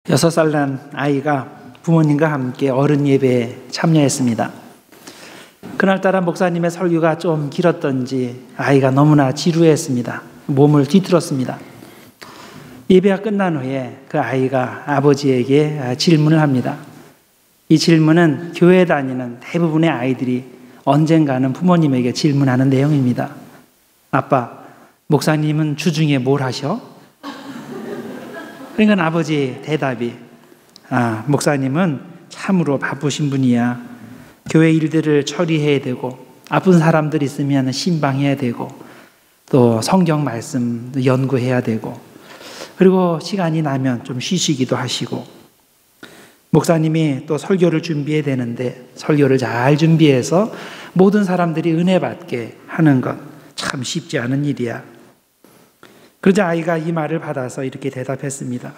6살 난 아이가 부모님과 함께 어른 예배에 참여했습니다. 그날따라 목사님의 설교가 좀 길었던지 아이가 너무나 지루했습니다. 몸을 뒤틀었습니다. 예배가 끝난 후에 그 아이가 아버지에게 질문을 합니다. 이 질문은 교회 다니는 대부분의 아이들이 언젠가는 부모님에게 질문하는 내용입니다. 아빠, 목사님은 주중에 뭘 하셔? 그러니까 아버지 대답이 목사님은 참으로 바쁘신 분이야. 교회 일들을 처리해야 되고 아픈 사람들 있으면 신방해야 되고 또 성경 말씀 연구해야 되고 그리고 시간이 나면 좀 쉬시기도 하시고 목사님이 또 설교를 준비해야 되는데 설교를 잘 준비해서 모든 사람들이 은혜 받게 하는 것 참 쉽지 않은 일이야. 그러자 아이가 이 말을 받아서 이렇게 대답했습니다.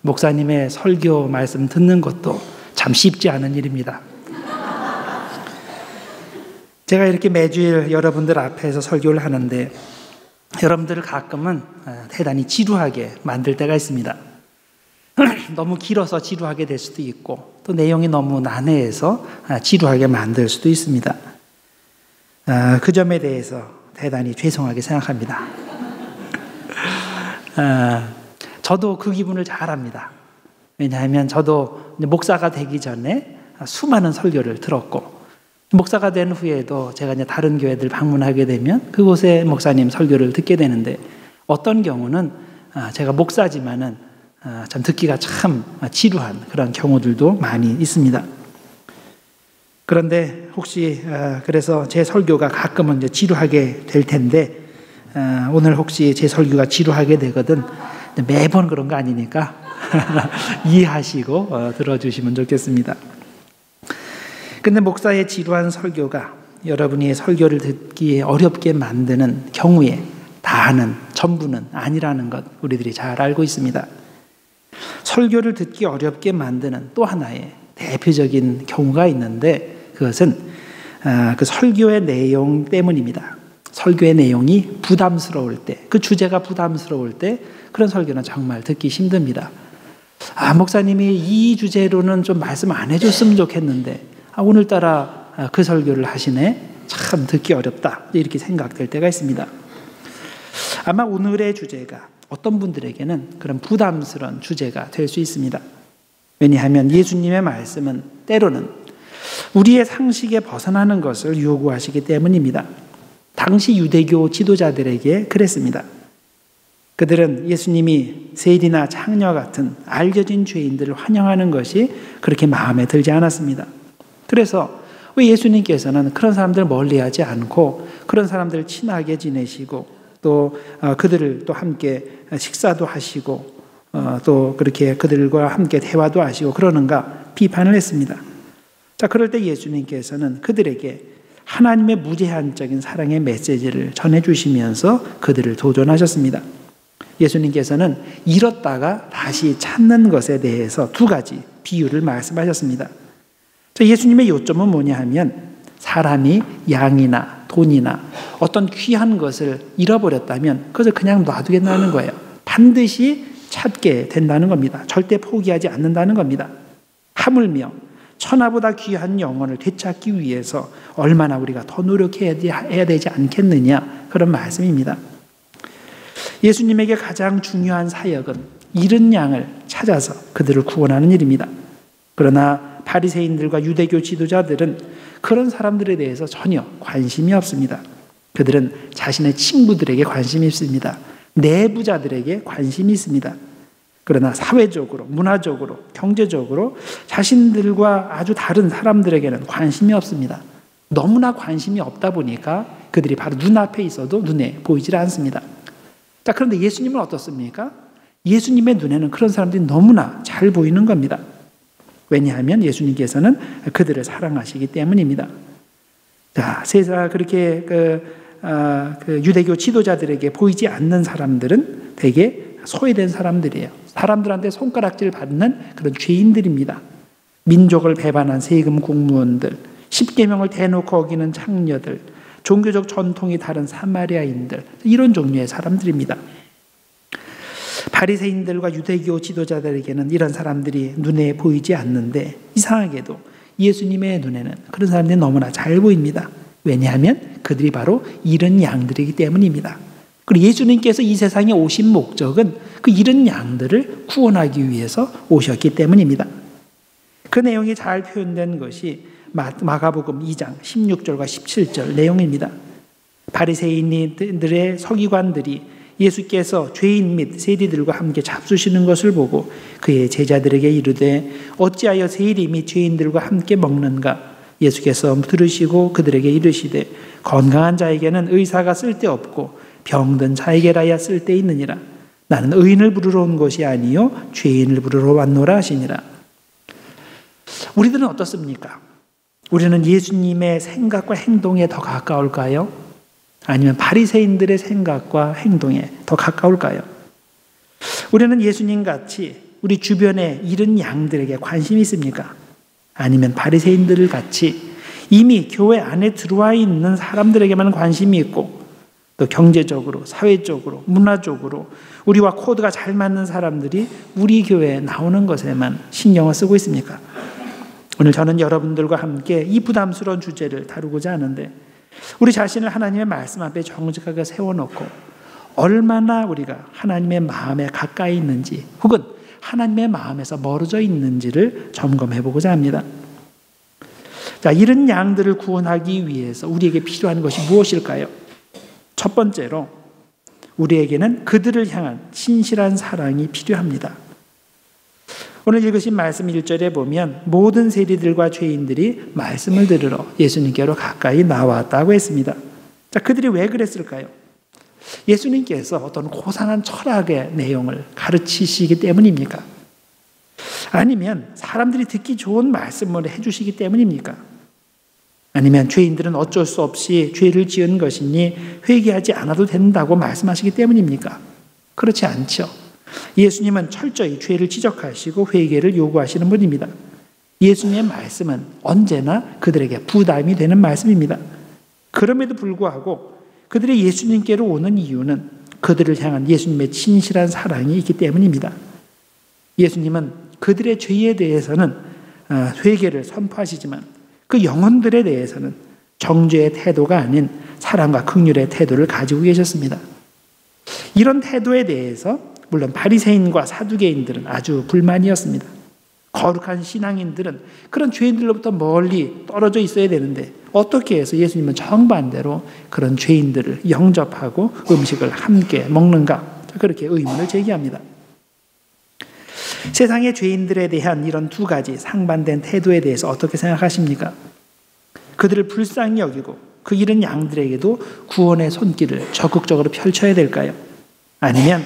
목사님의 설교 말씀 듣는 것도 참 쉽지 않은 일입니다. 제가 이렇게 매주일 여러분들 앞에서 설교를 하는데 여러분들을 가끔은 대단히 지루하게 만들 때가 있습니다. 너무 길어서 지루하게 될 수도 있고 또 내용이 너무 난해해서 지루하게 만들 수도 있습니다. 그 점에 대해서 대단히 죄송하게 생각합니다. 저도 그 기분을 잘 압니다. 왜냐하면 저도 목사가 되기 전에 수많은 설교를 들었고 목사가 된 후에도 제가 이제 다른 교회들 방문하게 되면 그곳에 목사님 설교를 듣게 되는데 어떤 경우는 제가 목사지만은 참 듣기가 참 지루한 그런 경우들도 많이 있습니다. 그런데 혹시 그래서 제 설교가 가끔은 이제 지루하게 될 텐데 오늘 혹시 제 설교가 지루하게 되거든 매번 그런 거 아니니까 이해하시고 들어주시면 좋겠습니다. 근데 목사의 지루한 설교가 여러분이 설교를 듣기에 어렵게 만드는 경우에 다는 전부는 아니라는 것 우리들이 잘 알고 있습니다. 설교를 듣기 어렵게 만드는 또 하나의 대표적인 경우가 있는데 그것은 그 설교의 내용 때문입니다. 설교의 내용이 부담스러울 때, 그 주제가 부담스러울 때 그런 설교는 정말 듣기 힘듭니다. 목사님이 이 주제로는 좀 말씀 안 해줬으면 좋겠는데 오늘따라 그 설교를 하시네. 참 듣기 어렵다. 이렇게 생각될 때가 있습니다. 아마 오늘의 주제가 어떤 분들에게는 그런 부담스러운 주제가 될 수 있습니다. 왜냐하면 예수님의 말씀은 때로는 우리의 상식에 벗어나는 것을 요구하시기 때문입니다. 당시 유대교 지도자들에게 그랬습니다. 그들은 예수님이 세리나 창녀 같은 알려진 죄인들을 환영하는 것이 그렇게 마음에 들지 않았습니다. 그래서 왜 예수님께서는 그런 사람들을 멀리하지 않고 그런 사람들을 친하게 지내시고 또 그들을 또 함께 식사도 하시고 또 그렇게 그들과 함께 대화도 하시고 그러는가 비판을 했습니다. 자, 그럴 때 예수님께서는 그들에게 하나님의 무제한적인 사랑의 메시지를 전해주시면서 그들을 도전하셨습니다. 예수님께서는 잃었다가 다시 찾는 것에 대해서 두 가지 비유를 말씀하셨습니다. 자, 예수님의 요점은 뭐냐 하면 사람이 양이나 돈이나 어떤 귀한 것을 잃어버렸다면 그것을 그냥 놔두겠다는 거예요. 반드시 찾게 된다는 겁니다. 절대 포기하지 않는다는 겁니다. 하물며 천하보다 귀한 영혼을 되찾기 위해서 얼마나 우리가 더 노력해야 되지 않겠느냐 그런 말씀입니다. 예수님에게 가장 중요한 사역은 잃은 양을 찾아서 그들을 구원하는 일입니다. 그러나 바리새인들과 유대교 지도자들은 그런 사람들에 대해서 전혀 관심이 없습니다. 그들은 자신의 친구들에게 관심이 있습니다. 내부자들에게 관심이 있습니다. 그러나 사회적으로, 문화적으로, 경제적으로 자신들과 아주 다른 사람들에게는 관심이 없습니다. 너무나 관심이 없다 보니까 그들이 바로 눈앞에 있어도 눈에 보이질 않습니다. 자, 그런데 예수님은 어떻습니까? 예수님의 눈에는 그런 사람들이 너무나 잘 보이는 겁니다. 왜냐하면 예수님께서는 그들을 사랑하시기 때문입니다. 자, 세상 그렇게 유대교 지도자들에게 보이지 않는 사람들은 되게 소외된 사람들이에요. 사람들한테 손가락질 받는 그런 죄인들입니다. 민족을 배반한 세금 공무원들, 십계명을 대놓고 어기는 창녀들, 종교적 전통이 다른 사마리아인들 이런 종류의 사람들입니다. 바리새인들과 유대교 지도자들에게는 이런 사람들이 눈에 보이지 않는데 이상하게도 예수님의 눈에는 그런 사람들이 너무나 잘 보입니다. 왜냐하면 그들이 바로 잃은 양들이기 때문입니다. 그리고 예수님께서 이 세상에 오신 목적은 그 잃은 양들을 구원하기 위해서 오셨기 때문입니다. 그 내용이 잘 표현된 것이 마가복음 2장 16절과 17절 내용입니다. 바리새인들의 서기관들이 예수께서 죄인 및 세리들과 함께 잡수시는 것을 보고 그의 제자들에게 이르되 어찌하여 세리 및 죄인들과 함께 먹는가? 예수께서 들으시고 그들에게 이르시되 건강한 자에게는 의사가 쓸데없고 병든 자에게라야 쓸데있느니라. 나는 의인을 부르러 온 것이 아니요 죄인을 부르러 왔노라 하시니라. 우리들은 어떻습니까? 우리는 예수님의 생각과 행동에 더 가까울까요? 아니면 바리새인들의 생각과 행동에 더 가까울까요? 우리는 예수님같이 우리 주변에 잃은 양들에게 관심이 있습니까? 아니면 바리새인들 같이 이미 교회 안에 들어와 있는 사람들에게만 관심이 있고 또 경제적으로, 사회적으로, 문화적으로 우리와 코드가 잘 맞는 사람들이 우리 교회에 나오는 것에만 신경을 쓰고 있습니까? 오늘 저는 여러분들과 함께 이 부담스러운 주제를 다루고자 하는데 우리 자신을 하나님의 말씀 앞에 정직하게 세워놓고 얼마나 우리가 하나님의 마음에 가까이 있는지 혹은 하나님의 마음에서 멀어져 있는지를 점검해 보고자 합니다. 자, 이런 양들을 구원하기 위해서 우리에게 필요한 것이 무엇일까요? 첫 번째로 우리에게는 그들을 향한 신실한 사랑이 필요합니다. 오늘 읽으신 말씀 1절에 보면 모든 세리들과 죄인들이 말씀을 들으러 예수님께로 가까이 나왔다고 했습니다. 자, 그들이 왜 그랬을까요? 예수님께서 어떤 고상한 철학의 내용을 가르치시기 때문입니까? 아니면 사람들이 듣기 좋은 말씀을 해주시기 때문입니까? 아니면 죄인들은 어쩔 수 없이 죄를 지은 것이니 회개하지 않아도 된다고 말씀하시기 때문입니까? 그렇지 않죠. 예수님은 철저히 죄를 지적하시고 회개를 요구하시는 분입니다. 예수님의 말씀은 언제나 그들에게 부담이 되는 말씀입니다. 그럼에도 불구하고 그들이 예수님께로 오는 이유는 그들을 향한 예수님의 진실한 사랑이 있기 때문입니다. 예수님은 그들의 죄에 대해서는 회개를 선포하시지만 그 영혼들에 대해서는 정죄의 태도가 아닌 사랑과 긍휼의 태도를 가지고 계셨습니다. 이런 태도에 대해서 물론 바리새인과 사두개인들은 아주 불만이었습니다. 거룩한 신앙인들은 그런 죄인들로부터 멀리 떨어져 있어야 되는데 어떻게 해서 예수님은 정반대로 그런 죄인들을 영접하고 음식을 함께 먹는가? 그렇게 의문을 제기합니다. 세상의 죄인들에 대한 이런 두 가지 상반된 태도에 대해서 어떻게 생각하십니까? 그들을 불쌍히 여기고 그 잃은 양들에게도 구원의 손길을 적극적으로 펼쳐야 될까요? 아니면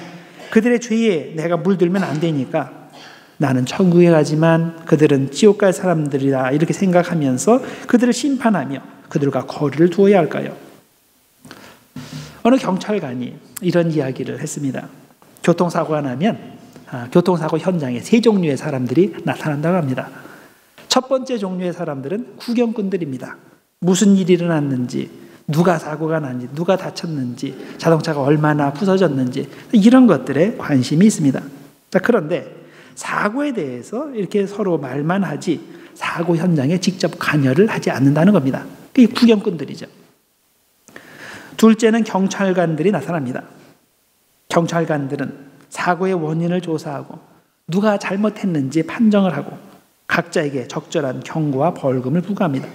그들의 죄에 내가 물들면 안 되니까 나는 천국에 가지만 그들은 지옥 갈 사람들이다 이렇게 생각하면서 그들을 심판하며 그들과 거리를 두어야 할까요? 어느 경찰관이 이런 이야기를 했습니다. 교통사고가 나면 교통사고 현장에 세 종류의 사람들이 나타난다고 합니다. 첫 번째 종류의 사람들은 구경꾼들입니다. 무슨 일이 일어났는지, 누가 사고가 났는지, 누가 다쳤는지, 자동차가 얼마나 부서졌는지 이런 것들에 관심이 있습니다. 자, 그런데 사고에 대해서 이렇게 서로 말만 하지 사고 현장에 직접 관여를 하지 않는다는 겁니다. 그게 구경꾼들이죠. 둘째는 경찰관들이 나타납니다. 경찰관들은 사고의 원인을 조사하고 누가 잘못했는지 판정을 하고 각자에게 적절한 경고와 벌금을 부과합니다.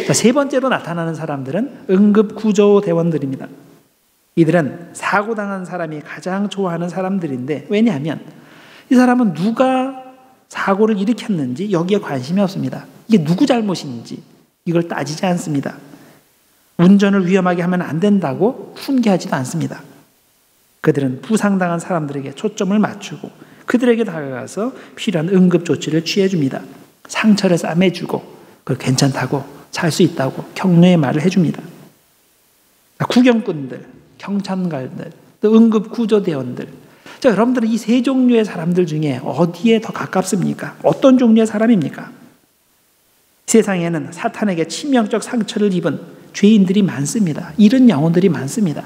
자, 세 번째로 나타나는 사람들은 응급구조대원들입니다. 이들은 사고당한 사람이 가장 좋아하는 사람들인데 왜냐하면 이 사람은 누가 사고를 일으켰는지 여기에 관심이 없습니다. 이게 누구 잘못인지 이걸 따지지 않습니다. 운전을 위험하게 하면 안 된다고 훈계하지도 않습니다. 그들은 부상당한 사람들에게 초점을 맞추고 그들에게 다가가서 필요한 응급조치를 취해줍니다. 상처를 싸매주고 그걸 괜찮다고 살 수 있다고 격려의 말을 해줍니다. 구경꾼들, 경찰관들, 또 응급구조대원들. 자, 여러분들은 이 세 종류의 사람들 중에 어디에 더 가깝습니까? 어떤 종류의 사람입니까? 세상에는 사탄에게 치명적 상처를 입은 죄인들이 많습니다. 잃은 영혼들이 많습니다.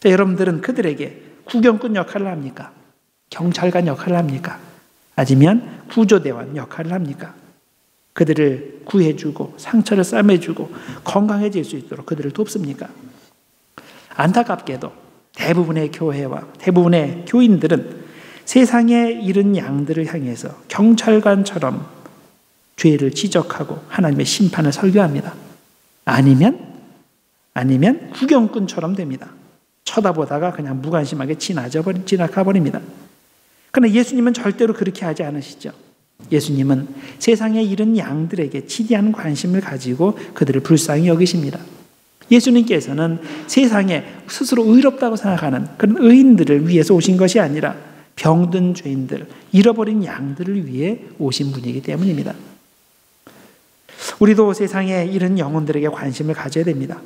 자, 여러분들은 그들에게 구경꾼 역할을 합니까? 경찰관 역할을 합니까? 아니면 구조대원 역할을 합니까? 그들을 구해주고 상처를 싸매주고 건강해질 수 있도록 그들을 돕습니까? 안타깝게도 대부분의 교회와 대부분의 교인들은 세상에 이른 양들을 향해서 경찰관처럼 죄를 지적하고 하나님의 심판을 설교합니다. 아니면 구경꾼처럼 됩니다. 쳐다보다가 그냥 무관심하게 지나가버립니다. 그러나 예수님은 절대로 그렇게 하지 않으시죠. 예수님은 세상에 이른 양들에게 지대한 관심을 가지고 그들을 불쌍히 여기십니다. 예수님께서는 세상에 스스로 의롭다고 생각하는 그런 의인들을 위해서 오신 것이 아니라 병든 죄인들, 잃어버린 양들을 위해 오신 분이기 때문입니다. 우리도 세상에 이른 영혼들에게 관심을 가져야 됩니다.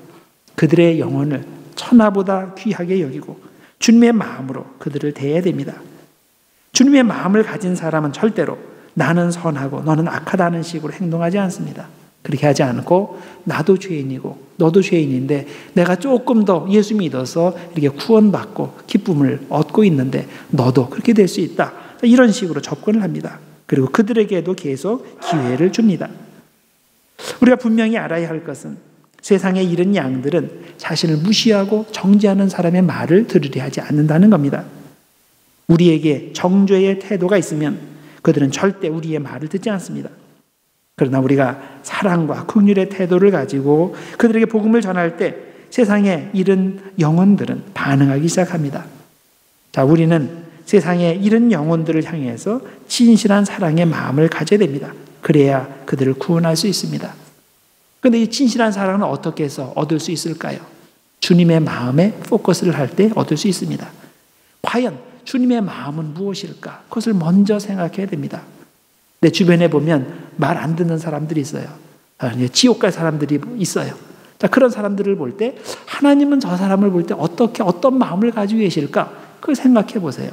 그들의 영혼을 천하보다 귀하게 여기고 주님의 마음으로 그들을 대해야 됩니다. 주님의 마음을 가진 사람은 절대로 나는 선하고 너는 악하다는 식으로 행동하지 않습니다. 그렇게 하지 않고 나도 죄인이고 너도 죄인인데 내가 조금 더 예수 믿어서 이렇게 구원받고 기쁨을 얻고 있는데 너도 그렇게 될 수 있다. 이런 식으로 접근을 합니다. 그리고 그들에게도 계속 기회를 줍니다. 우리가 분명히 알아야 할 것은 세상에 이른 양들은 자신을 무시하고 정죄하는 사람의 말을 들으려 하지 않는다는 겁니다. 우리에게 정죄의 태도가 있으면 그들은 절대 우리의 말을 듣지 않습니다. 그러나 우리가 사랑과 긍휼의 태도를 가지고 그들에게 복음을 전할 때 세상에 이른 영혼들은 반응하기 시작합니다. 자, 우리는 세상에 이른 영혼들을 향해서 진실한 사랑의 마음을 가져야 됩니다. 그래야 그들을 구원할 수 있습니다. 그런데 이 진실한 사랑은 어떻게 해서 얻을 수 있을까요? 주님의 마음에 포커스를 할 때 얻을 수 있습니다. 과연 주님의 마음은 무엇일까? 그것을 먼저 생각해야 됩니다. 내 주변에 보면 말 안 듣는 사람들이 있어요. 지옥 갈 사람들이 있어요. 자, 그런 사람들을 볼 때 하나님은 저 사람을 볼 때 어떤 마음을 가지고 계실까? 그걸 생각해 보세요.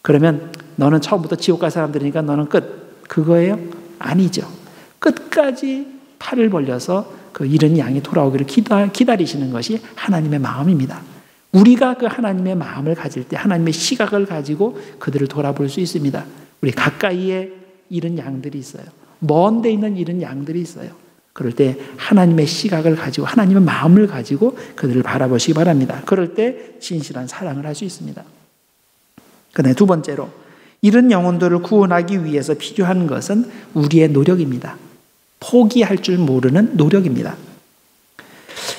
그러면 너는 처음부터 지옥 갈 사람들이니까 너는 끝. 그거예요? 아니죠. 끝까지 팔을 벌려서 그 잃은 양이 돌아오기를 기다리시는 것이 하나님의 마음입니다. 우리가 그 하나님의 마음을 가질 때 하나님의 시각을 가지고 그들을 돌아볼 수 있습니다. 우리 가까이에 잃은 양들이 있어요. 먼 데 있는 잃은 양들이 있어요. 그럴 때 하나님의 시각을 가지고 하나님의 마음을 가지고 그들을 바라보시기 바랍니다. 그럴 때 진실한 사랑을 할 수 있습니다. 그다음에 두 번째로 잃은 영혼들을 구원하기 위해서 필요한 것은 우리의 노력입니다. 포기할 줄 모르는 노력입니다.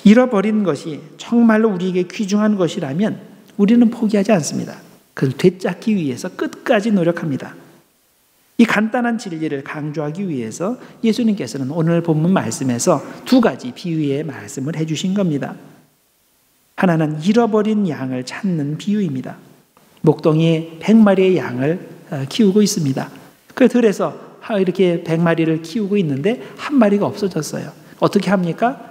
잃어버린 것이 정말로 우리에게 귀중한 것이라면 우리는 포기하지 않습니다. 그걸 되찾기 위해서 끝까지 노력합니다. 이 간단한 진리를 강조하기 위해서 예수님께서는 오늘 본문 말씀에서 두 가지 비유의 말씀을 해주신 겁니다. 하나는 잃어버린 양을 찾는 비유입니다. 목동이 100마리의 양을 키우고 있습니다. 그 들에서 이렇게 100마리를 키우고 있는데 한 마리가 없어졌어요. 어떻게 합니까?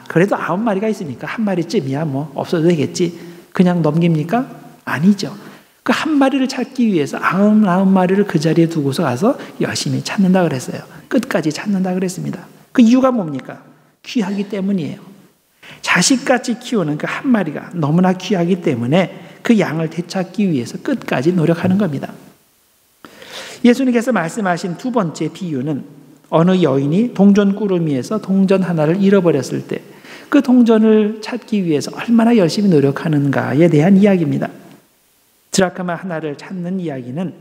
그래도 9마리가 있으니까 한 마리쯤이야 뭐 없어도 되겠지. 그냥 넘깁니까? 아니죠. 그 한 마리를 찾기 위해서 99마리를 그 자리에 두고서 가서 열심히 찾는다 그랬어요. 끝까지 찾는다 그랬습니다. 그 이유가 뭡니까? 귀하기 때문이에요. 자식같이 키우는 그 한 마리가 너무나 귀하기 때문에 그 양을 되찾기 위해서 끝까지 노력하는 겁니다. 예수님께서 말씀하신 두 번째 비유는 어느 여인이 동전 꾸러미에서 동전 하나를 잃어버렸을 때 그 동전을 찾기 위해서 얼마나 열심히 노력하는가에 대한 이야기입니다. 드라크마 하나를 찾는 이야기는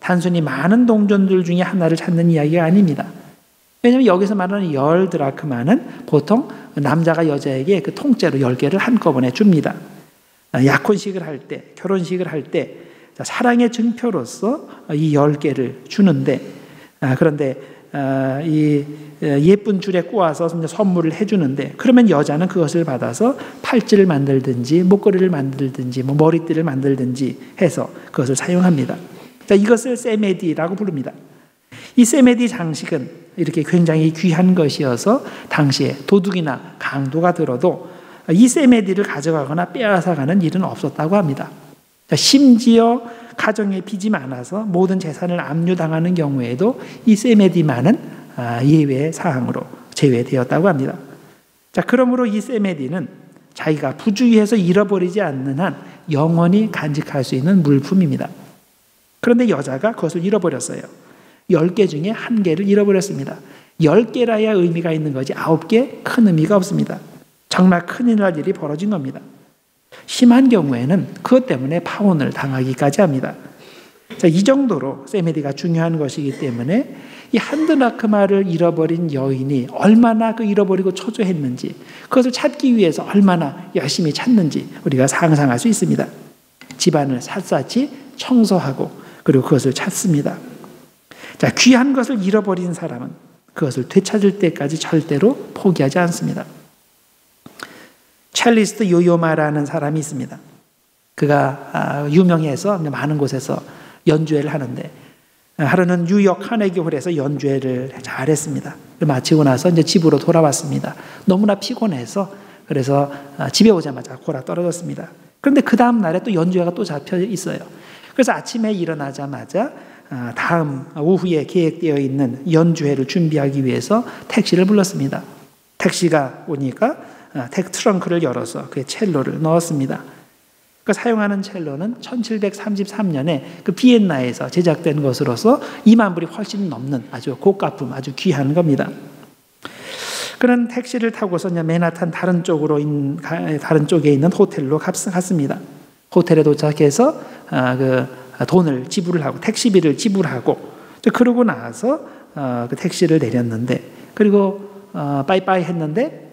단순히 많은 동전들 중에 하나를 찾는 이야기가 아닙니다. 왜냐하면 여기서 말하는 10드라크마는 보통 남자가 여자에게 그 통째로 10개를 한꺼번에 줍니다. 약혼식을 할 때, 결혼식을 할 때 사랑의 증표로서 이 10개를 주는데 그런데 이 예쁜 줄에 꼬아서 선물을 해주는데 그러면 여자는 그것을 받아서 팔찌를 만들든지 목걸이를 만들든지 머리띠를 만들든지 해서 그것을 사용합니다. 이것을 세메디라고 부릅니다. 이 세메디 장식은 이렇게 굉장히 귀한 것이어서 당시에 도둑이나 강도가 들어도 이 세메디를 가져가거나 빼앗아가는 일은 없었다고 합니다. 심지어 가정에 빚이 많아서 모든 재산을 압류당하는 경우에도 이 세메디만은 예외 사항으로 제외되었다고 합니다. 그러므로 이 세메디는 자기가 부주의해서 잃어버리지 않는 한 영원히 간직할 수 있는 물품입니다. 그런데 여자가 그것을 잃어버렸어요. 10개 중에 1개를 잃어버렸습니다. 10개라야 의미가 있는 거지 9개 큰 의미가 없습니다. 정말 큰일 날 일이 벌어진 겁니다. 심한 경우에는 그것 때문에 파혼을 당하기까지 합니다. 자, 이 정도로 세메디가 중요한 것이기 때문에 이 한드라크마를 잃어버린 여인이 얼마나 그 잃어버리고 초조했는지, 그것을 찾기 위해서 얼마나 열심히 찾는지 우리가 상상할 수 있습니다. 집안을 샅샅이 청소하고 그리고 그것을 찾습니다. 자, 귀한 것을 잃어버린 사람은 그것을 되찾을 때까지 절대로 포기하지 않습니다. 첼리스트 요요마라는 사람이 있습니다. 그가 유명해서 많은 곳에서 연주회를 하는데, 하루는 뉴욕 카네기 홀에서 연주회를 잘했습니다. 마치고 나서 이제 집으로 돌아왔습니다. 너무나 피곤해서 그래서 집에 오자마자 골아 떨어졌습니다. 그런데 그 다음 날에 또 연주회가 또 잡혀 있어요. 그래서 아침에 일어나자마자 다음 오후에 계획되어 있는 연주회를 준비하기 위해서 택시를 불렀습니다. 택시가 오니까 트렁크를 열어서 그의 첼로를 넣었습니다. 그 사용하는 첼로는 1733년에 그 비엔나에서 제작된 것으로서 2만 불이 훨씬 넘는 아주 고가품, 아주 귀한 겁니다. 그는 택시를 타고서 맨하탄 다른 쪽에 있는 호텔로 갔습니다. 호텔에 도착해서 돈을 지불을 하고 택시비를 지불하고, 그러고 나서 그 택시를 내렸는데, 그리고 빠이빠이 했는데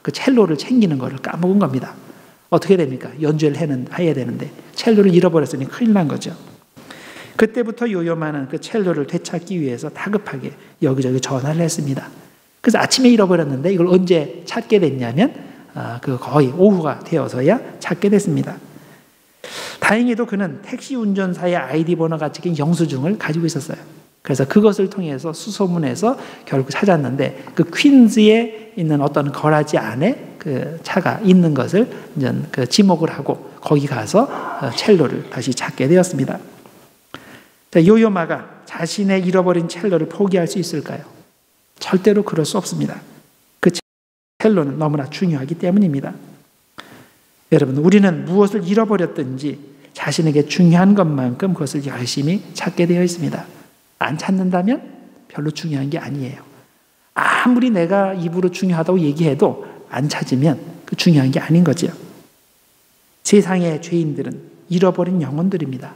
그 첼로를 챙기는 것을 까먹은 겁니다. 어떻게 됩니까? 연주를 해야 되는데 첼로를 잃어버렸으니 큰일 난 거죠. 그때부터 요요마는 그 첼로를 되찾기 위해서 다급하게 여기저기 전화를 했습니다. 그래서 아침에 잃어버렸는데 이걸 언제 찾게 됐냐면 거의 오후가 되어서야 찾게 됐습니다. 다행히도 그는 택시 운전사의 아이디 번호가 찍힌 영수증을 가지고 있었어요. 그래서 그것을 통해서 수소문해서 결국 찾았는데, 그 퀸즈에 있는 어떤 거라지 안에 그 차가 있는 것을 이제 그 지목을 하고 거기 가서 첼로를 다시 찾게 되었습니다. 자, 요요마가 자신의 잃어버린 첼로를 포기할 수 있을까요? 절대로 그럴 수 없습니다. 그 첼로는 너무나 중요하기 때문입니다. 여러분, 우리는 무엇을 잃어버렸든지 자신에게 중요한 것만큼 그것을 열심히 찾게 되어 있습니다. 안 찾는다면 별로 중요한 게 아니에요. 아무리 내가 입으로 중요하다고 얘기해도 안 찾으면 그 중요한 게 아닌 거죠. 세상의 죄인들은 잃어버린 영혼들입니다.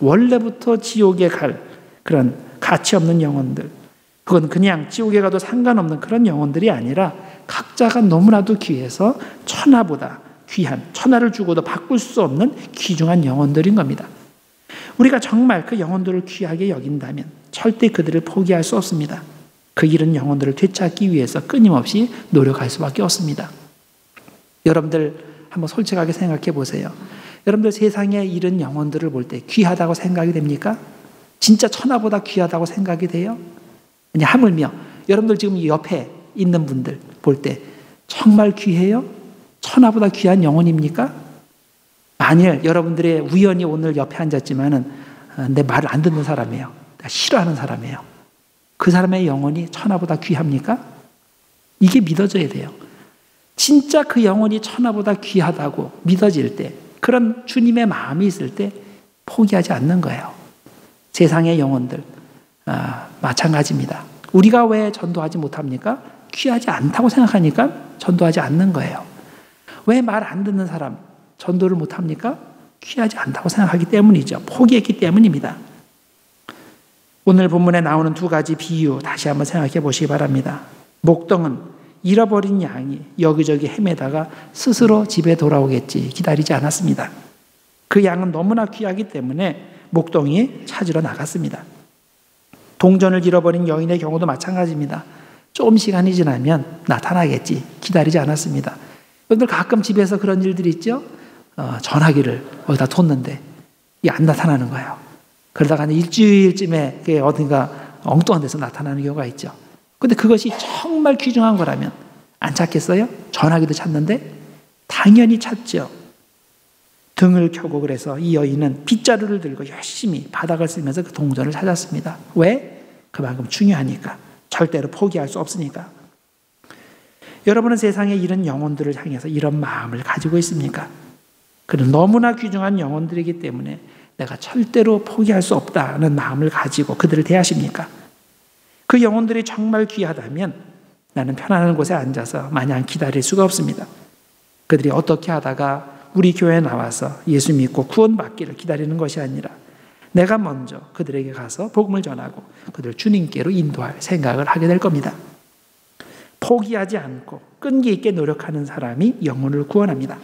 원래부터 지옥에 갈 그런 가치 없는 영혼들, 그건 그냥 지옥에 가도 상관없는 그런 영혼들이 아니라 각자가 너무나도 귀해서 천하보다 귀한, 천하를 주고도 바꿀 수 없는 귀중한 영혼들인 겁니다. 우리가 정말 그 영혼들을 귀하게 여긴다면 절대 그들을 포기할 수 없습니다. 그 잃은 영혼들을 되찾기 위해서 끊임없이 노력할 수밖에 없습니다. 여러분들 한번 솔직하게 생각해 보세요. 여러분들 세상에 잃은 영혼들을 볼 때 귀하다고 생각이 됩니까? 진짜 천하보다 귀하다고 생각이 돼요? 아니, 하물며 여러분들 지금 옆에 있는 분들 볼 때 정말 귀해요? 천하보다 귀한 영혼입니까? 만일 여러분들의 우연히 오늘 옆에 앉았지만은 내 말을 안 듣는 사람이에요. 내가 싫어하는 사람이에요. 그 사람의 영혼이 천하보다 귀합니까? 이게 믿어져야 돼요. 진짜 그 영혼이 천하보다 귀하다고 믿어질 때, 그런 주님의 마음이 있을 때 포기하지 않는 거예요. 세상의 영혼들 마찬가지입니다. 우리가 왜 전도하지 못합니까? 귀하지 않다고 생각하니까 전도하지 않는 거예요. 왜 말 안 듣는 사람 전도를 못합니까? 귀하지 않다고 생각하기 때문이죠. 포기했기 때문입니다. 오늘 본문에 나오는 두 가지 비유 다시 한번 생각해 보시기 바랍니다. 목동은 잃어버린 양이 여기저기 헤매다가 스스로 집에 돌아오겠지 기다리지 않았습니다. 그 양은 너무나 귀하기 때문에 목동이 찾으러 나갔습니다. 동전을 잃어버린 여인의 경우도 마찬가지입니다. 좀 시간이 지나면 나타나겠지 기다리지 않았습니다. 여러분들 가끔 집에서 그런 일들이 있죠? 전화기를 어디다 뒀는데 이게 안 나타나는 거예요. 그러다가 일주일쯤에 어딘가 엉뚱한 데서 나타나는 경우가 있죠. 근데 그것이 정말 귀중한 거라면 안 찾겠어요? 전화기도 찾는데 당연히 찾죠. 등을 켜고 그래서 이 여인은 빗자루를 들고 열심히 바닥을 쓸면서 그 동전을 찾았습니다. 왜? 그만큼 중요하니까. 절대로 포기할 수 없으니까. 여러분은 세상에 이런 영혼들을 향해서 이런 마음을 가지고 있습니까? 그는 너무나 귀중한 영혼들이기 때문에 내가 절대로 포기할 수 없다는 마음을 가지고 그들을 대하십니까? 그 영혼들이 정말 귀하다면 나는 편안한 곳에 앉아서 마냥 기다릴 수가 없습니다. 그들이 어떻게 하다가 우리 교회에 나와서 예수 믿고 구원받기를 기다리는 것이 아니라 내가 먼저 그들에게 가서 복음을 전하고 그들을 주님께로 인도할 생각을 하게 될 겁니다. 포기하지 않고 끈기 있게 노력하는 사람이 영혼을 구원합니다.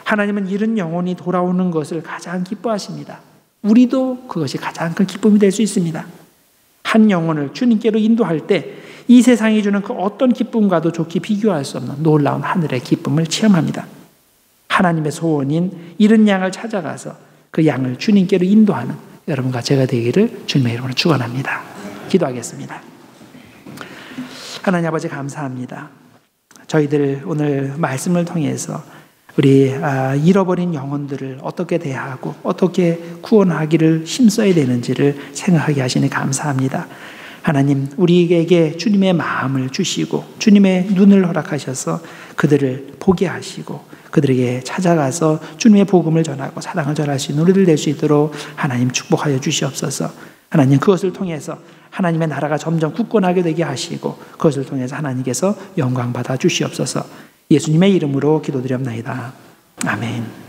하나님은 잃은 영혼이 돌아오는 것을 가장 기뻐하십니다. 우리도 그것이 가장 큰 기쁨이 될 수 있습니다. 한 영혼을 주님께로 인도할 때 이 세상이 주는 그 어떤 기쁨과도 좋게 비교할 수 없는 놀라운 하늘의 기쁨을 체험합니다. 하나님의 소원인 잃은 양을 찾아가서 그 양을 주님께로 인도하는 여러분과 제가 되기를 주님의 이름으로 축원합니다. 기도하겠습니다. 하나님 아버지 감사합니다. 저희들 오늘 말씀을 통해서 우리 잃어버린 영혼들을 어떻게 대하고 어떻게 구원하기를 힘써야 되는지를 생각하게 하시니 감사합니다. 하나님, 우리에게 주님의 마음을 주시고 주님의 눈을 허락하셔서 그들을 보게 하시고 그들에게 찾아가서 주님의 복음을 전하고 사랑을 전할 수 있는 우리들 될 수 있도록 하나님 축복하여 주시옵소서. 하나님, 그것을 통해서 하나님의 나라가 점점 굳건하게 되게 하시고 그것을 통해서 하나님께서 영광 받아 주시옵소서. 예수님의 이름으로 기도드렸나이다. 아멘.